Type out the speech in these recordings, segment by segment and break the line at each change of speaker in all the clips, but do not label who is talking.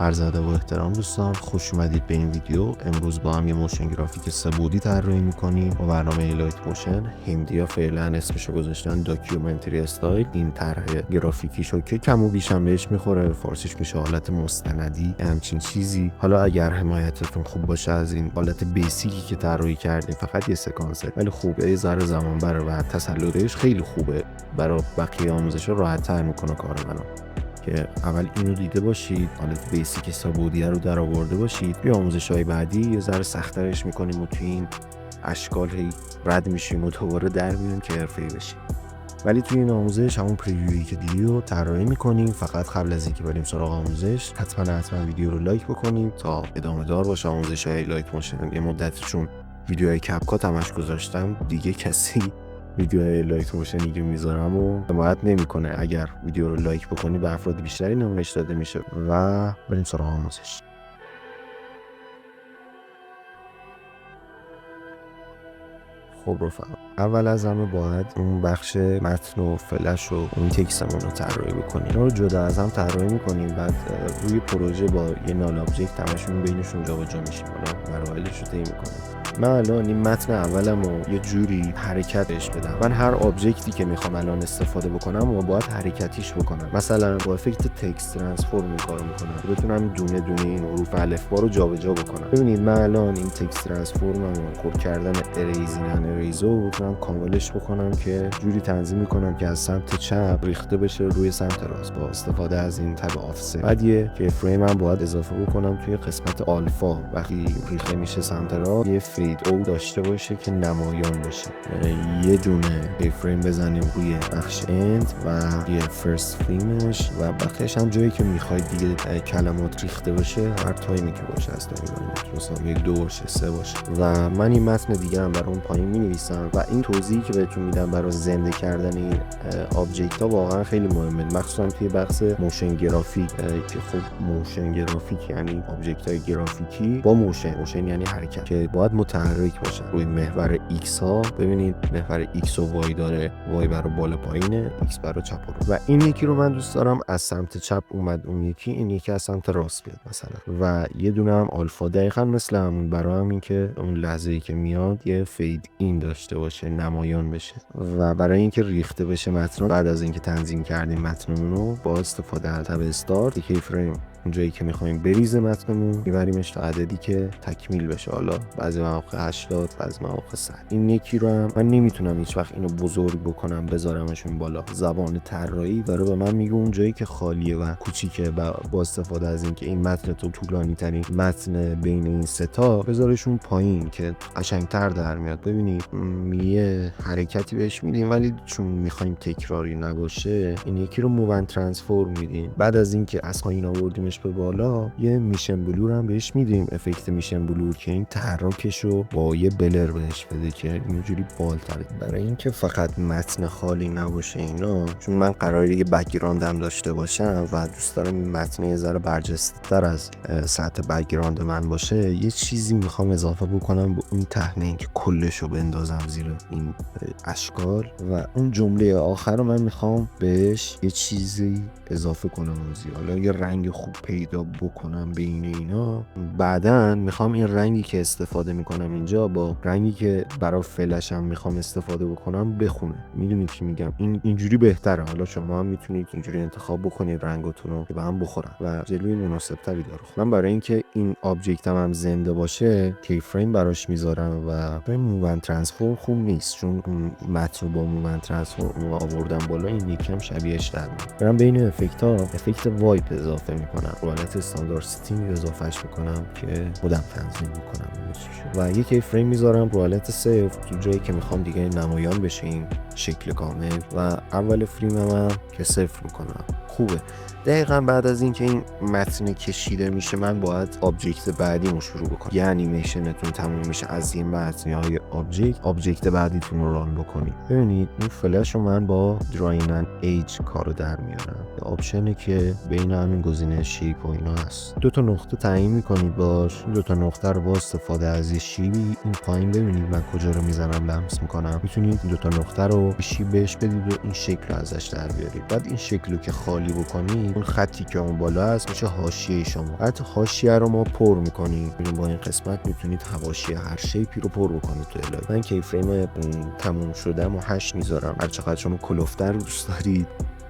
عرض ادب و احترام دوستان، خوش اومدید به این ویدیو. امروز با هم یه موشن گرافیک 3 بعدی طراحی می‌کنیم با برنامه لایت موشن. هندیا فعلا اسمشو گذاشتن داکیومنتری استایل. این طرح گرافیکیشو که کم و بیشم بهش میخوره، فارسیش میشه حالت مستندی، همچین چیزی. حالا اگر حمایتتون خوب باشه از این حالت بیسیکی که طراحی کردیم، فقط یه سکانسه ولی خوبه، یه ذره زمان بره و تسلطش خیلی خوبه، برای بقیه آموزش راحت‌تر میکنه کار منو. که اول اینو دیده باشید، حالت بیسیک سابودیه رو در آورده باشید، بیا آموزش‌های بعدی یه ذره سخت‌ترش میکنیم و توی این اشکال هی رد میشیم و دوباره در میایم که حرفه‌ای بشیم. ولی توی این آموزش همون پریویی که دیدی رو طراحی میکنیم. فقط قبل از اینکه بریم سراغ آموزش، حتما ویدیو رو لایک بکنیم تا ادامه دار باشه آموزش‌های لایت موشن. یه مدتی چون ویدیوهای کپکات همش گذاشتم، دیگه کسی ویدیوهای لایت موشنی که میذارم و حمایت نمیکنه. اگر ویدیو رو لایک بکنی به افراد بیشتری نمایش داده میشه. و بریم سراغ آموزش. خب رفقا، اول از همه باید اون بخش متن و فلش و اون تکستمون رو طراحی بکنیم. اینا رو جدا از هم طراحی میکنیم، بعد روی پروژه با یه نال آبجکت همشون بینشون جابجا میشیم. حالا مراحلش رو طی میکنیم. من الان این متن اولم رو یه جوری حرکتش بدم. من هر آبجکتی که میخوام الان استفاده بکنم و باید حرکتیش بکنم. مثلا با افکت تکست ترانسفورم کار میکنم، بتونم دونه دونه این حروف الفبا رو جابجا بکنم. ببینید من الان این تکست ترانسفورمم رو پر کردن اریزو بتونم کاملش بکنم که جوری تنظیم میکنم که از سمت چپ ریخته بشه روی سمت راست با استفاده از این تب آفست. بعد یه فریم هم باید اضافه بکنم توی قسمت آلفا. وقتی ریخته میشه سمت راست، یه فید او داشته باشه که نمایان باشه. یه دونه فریم بزنیم روی بخش اند و یه فرست فریمش و بقیه‌اش هم جایی که میخواید دیگه کلمات ریخته باشه، هر تایمی که باشه از مثلا 2 باشه 3 باشه. و من این متن دیگه هم برای اون پایین می‌نویسم و این توضیحی که بهتون میدم برای زنده کردن این آبجکت ها واقعا خیلی مهمه، مخصوصا توی بحث موشن گرافیک. که خب موشن گرافیک یعنی آبجکت های گرافیکی با موشن یعنی حرکت که باید متحرک باشه روی محور ایکس ها. ببینید محور ایکس و وای داره، وای برای بالا پایینه، ایکس برای چپ و راست. و این یکی رو من دوست دارم از سمت چپ اومد اون یکی، این یکی از سمت راست بیاد مثلا. و یه دونه هم آلفا، دقیقاً مثل همون، برای همین که اون لحظه‌ای که میاد یه فید این داشته باشه، نمایان بشه. و برای اینکه ریخته بشه متن، بعد از اینکه تنظیم کردیم متنمون رو، با استفاده از تب استارت کی فریم اونجایی که می‌خوایم بریزه متنمون میبریمش تا عددی که تکمیل بشه. حالا بعضی مواقع 80، بعضی مواقع 100. این یکی رو هم من نمیتونم هیچ وقت اینو بزرگ بکنم بذارمشون بالا. زبان طراحی داره به من میگه اون جایی که خالیه و کوچیکه، با استفاده از اینکه این متن تو طولانی ترین متن بین این سه تا، بذارشون پایین که قشنگتر در میاد. ببینید یه حرکتی بهش میدیم ولی چون میخوایم تکراری نباشه، این یکی رو موون ترانسفورم میدیم. بعد از اینکه از پایین آوردیمش به بالا، یه میشن بلور هم بهش میدیم، افکت میشن بلور، که این تحرکشو با یه بلر بهش بده که اینجوری بالتر. برای اینکه فقط متن خالی نباشه اینا، چون من قراره یه بک‌گراندم داشته باشم و دوست دارم این متن یه ذره برجسته‌تر از سطح بک‌گراند من باشه، یه چیزی میخوام اضافه بکنم به اون تهنه که کلشو بندازم زیر این اشکال. و اون جمله آخر رو من میخوام بهش یه چیزی اضافه کنم حالا یه رنگ خوب پیدا بکنم بین اینا. بعدن میخوام این رنگی که استفاده میکنم اینجا با رنگی که برای فلشم میخوام استفاده بکنم بخونه. میدونید چی میگم؟ اینجوری بهتره. حالا شما هم میتونید اینجوری انتخاب بکنید رنگاتون رو که به هم بخورن و جلوی مناسب تری داره. من برای اینکه این آبجکتم هم زنده باشه، کی فریم براش میذارم و به موون ترانسفورم خوب نیست، چون متن رو با موون ترانسفورم آوردم بالا، این یکم شبیهش در میاد. برام بین افکت‌ها افکت وایپ اضافه میکنم، حالت استاندارد ستینگ اضافهش میکنم که خودم تنظیم میکنم و یک کی فریم میذارم رو حالت صفر تو جایی که میخوام دیگه نمایان بشه این شکل کامل، و اول فریمم هم که صفر میکنم. خوبه. دقیقاً بعد از اینکه این متن کشیده میشه، من باید آبجکت بعدیمو شروع بکنم. یه انیمیشنتون تموم میشه از این متن یا آبجکت بعدیتون رو ران بکنید. ببینید این فلش رو من با دراین اند ایج کارو در میارم. آپشنی که بین همین گزینه شیپ و اینا هست. 2 نقطه تعیین میکنید باش. 2 نقطه رو با استفاده از یه شیبی این پایین ببینید من کجا رو میزنم لمس میکنم. میتونید 2 نقطه رو شیب بهش بدید و این شکل رو ازش در بیارید. بعد این شکل رو که خالی بکنید اون خطی که اون بالا هست میشه حاشیه شما. بعد حاشیه رو ما پر میکنیم. با این قسمت میتونید حواشی هر شیپی رو پر بکنید تو الهی. من کی فریم تموم شدم و 8 میذارم. هر چقدر شما کلوفتر دوست دارید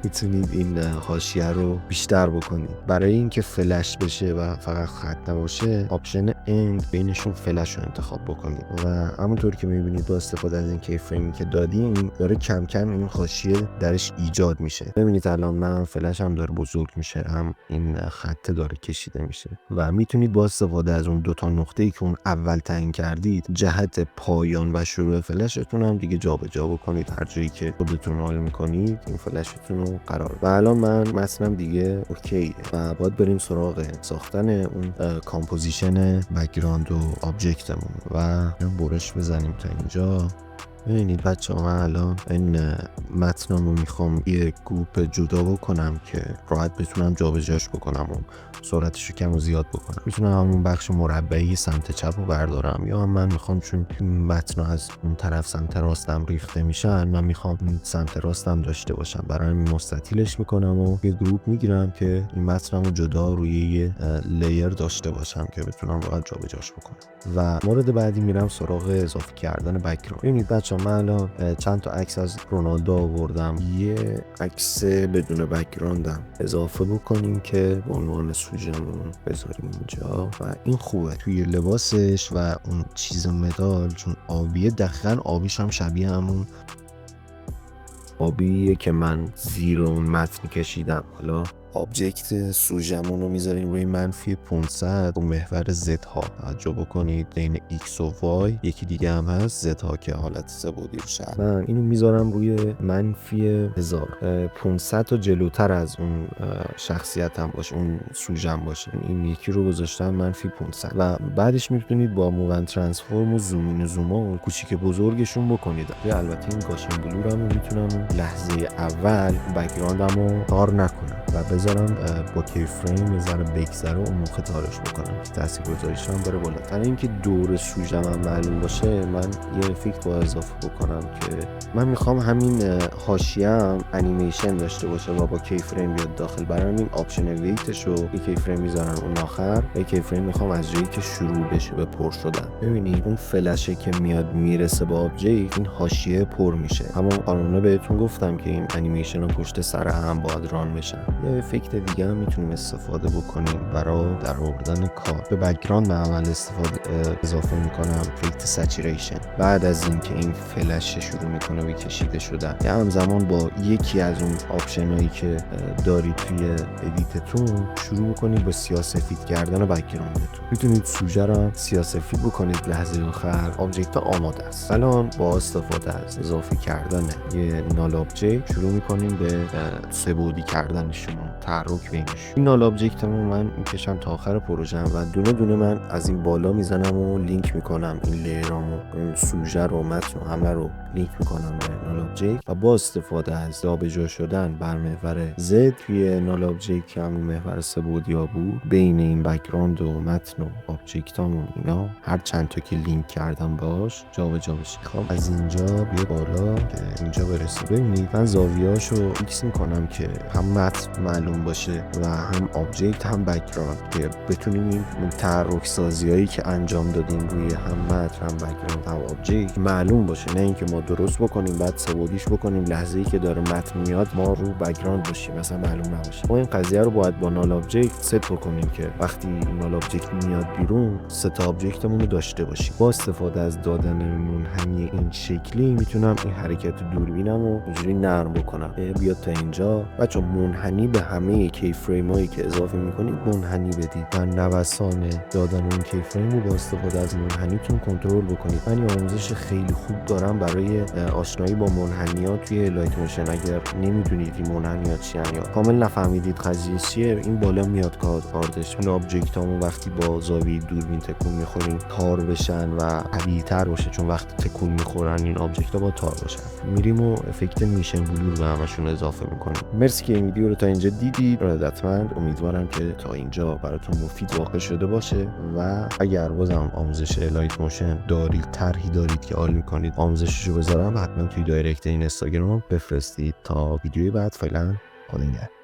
میتونید این حاشیه رو بیشتر بکنید. برای اینکه فلش بشه و فقط خط نباشه آپشن اند بینشون فلش رو انتخاب بکنید و همونطور که میبینید با استفاده از این کی فریمی که دادیم داره کم کم این حاشیه درش ایجاد میشه. ببینید الان من فلش هم داره بزرگ میشه، هم این خط داره کشیده میشه و میتونید با استفاده از اون 2 نقطه‌ای که اون اول تعیین کردید جهت پایان و شروع فلشتون هم دیگه جابجا بکنید. هر جایی که خودتون حال میکنید این فلشتون رو قرار. و الان من متنم دیگه اوکی و باید بریم سراغ ساختن اون کامپوزیشن بک‌گراند و آبجکتمون و برش بزنیم تا اینجا. ببینید بچه ها، من الان این متنمو میخوام یه گروپ جدا بکنم که راحت بتونم جابجاش بکنم و سرعتشو کم و زیاد بکنم. میتونم همون بخش مربعی سمت چپ رو بردارم، یا من میخوام چون متن از اون طرف سمت راستم ریخته میشن من میخوام سمت راستم داشته باشم. برای همین مستطیلش میکنم و یه گروپ میگیرم که این متنمو جدا روی یه لیر داشته باشم که بتونم راحت جابجاش بکنم. و مورد بعدی میرم سراغ اضافه کردن بک‌گراند. ببینید بچه‌ها، من الان چند تا عکس از رونالدو آوردم. یه عکس بدون بک‌گراندم اضافه بکنیم که به عنوان سوژه‌مون بذاریم اینجا و این خوبه توی لباسش و اون چیز مدال، چون آبیه دقیقاً آبیش هم شبیه همون آبیه که من زیر اون متن کشیدم. حالا آبجکت سوژمون رو میذاریم روی -500 و محور زد ها. توجه بکنید بین x و y یکی دیگه هم هست زد ها که حالت سه‌بعدی رو شرح. من اینو میذارم روی -1000 500 تا جلوتر از اون شخصیت هم باشه، اون سوژم باشه. این یکی رو گذاشتم -500 و بعدش میتونید با موون ترانسفورم و زوم این و زوم و کوچیک بزرگشون بکنید. البته این گاشن بلور هم میتونم لحظه اول بک‌گراندمو تار نکنم و بذارم با کی فریم یه ذره بگذره و اون موقع تارش بکنم که تاثیرگذاریش هم بره بالاتر. اینکه دور سوژم هم معلوم باشه من یه افکت با اضافه بکنم که من میخوام همین حاشیه هم انیمیشن داشته باشه و با کی فریم بیاد داخل. برای همین آپشن ویتش رو یه کی فریم میذارم اون آخر، یه کی فریم میخوام از جایی که شروع بشه به پر شدن. ببینید اون فلشه که میاد میرسه با آبجکت این حاشیه پر میشه. همون قانونه بهتون گفتم که این انیمیشن رو پشت سر هم باید ران بشن. یه افکت دیگه هم میتونیم استفاده بکنیم برای در آوردن کار. به بک‌گراند من اول اضافه میکنم افکت سچوریشن. بعد از اینکه این فلش شروع میکنه به کشیده شدن، یا همزمان با یکی از اون آپشنایی که دارید توی ادیتتون شروع میکنید به سیاه‌سفید کردن بک‌گراندتون. میتونید سوژه رو سیاه‌سفید بکنید لحظه آخر آبجکت آماده است. الان با استفاده از اضافه کردن یه نال آبجکت شروع میکنیم به سه‌بعدی کردنشون، تحرک بینش. این نال آبجکتمو من میکشم تا آخر پروژه‌ام و دونه دونه من از این بالا میزنم و لینک میکنم این لیرامو، این سوژه رو، متن و همه رو لینک میکنم به نال آبجکت و با استفاده از جابجا شدن بر محور زد توی نال آبجکت که همون محور سه‌بعدی‌ها بود بین این بک‌گراند و متن و آبجکتامون اینا هر چند تا که لینک کردم باش جابجا بشه. خب از اینجا بیا بالا که اینجا برسه. ببینید من زاویه‌اشو ایکس میکنم که هم متن معلوم باشه و هم آبجکت هم بک‌گراند، که بتونیم این تحرک سازیایی که انجام دادیم روی هم متن هم بک‌گراند هم آبجکت معلوم باشه، نه اینکه ما درست بکنیم بعد سه‌بعدیش بکنیم لحظه‌ای که داره متن میاد ما رو بک‌گراند باشیم مثلا معلوم نباشه. ما این قضیه رو باید با نال آبجکت ست بکنیم که وقتی نال آبجکت میاد بیرون سه تا آبجکتمون رو داشته باشیم. با استفاده از دادن منحنی این شکلی میتونم این حرکت دوربینم رو اینجوری نرم بکنم. بیاد تا اینجا. بچه‌ها منحنی به همه کی فریمایی که اضافه میکنید منحنی بدید و نوسان دادن اون کی فریم رو با استفاده از منحنیتون کنترل بکنید. من یه آموزش خیلی خوب دارم برای آشنایی با منحنیات توی لایت موشن. اگر نمیدونید این منحنیات چی ان یا کامل نفهمیدید قضیه چیه، این بالا میاد کاردش. این آبجکتامون وقتی با زاویه دوربین تکون میخوریم تار بشن و قوی‌تر باشه، چون وقتی تکون میخورن این آبجکتا با تار باشن. میریم و افکت میشن بلور به همشون اضافه میکنیم. مرسی که این ویدیو رو تا اینجا دیدید. ارادتمند. امیدوارم که تا اینجا براتون مفید واقع شده باشه و اگر بازم آموزش لایت موشن دارید، طرحی دارید که حال میکنید آموزششو بذارم، حتما توی دایرکت این اینستاگرام بفرستید. تا ویدیوی بعد، فعلا خدا نگهدار.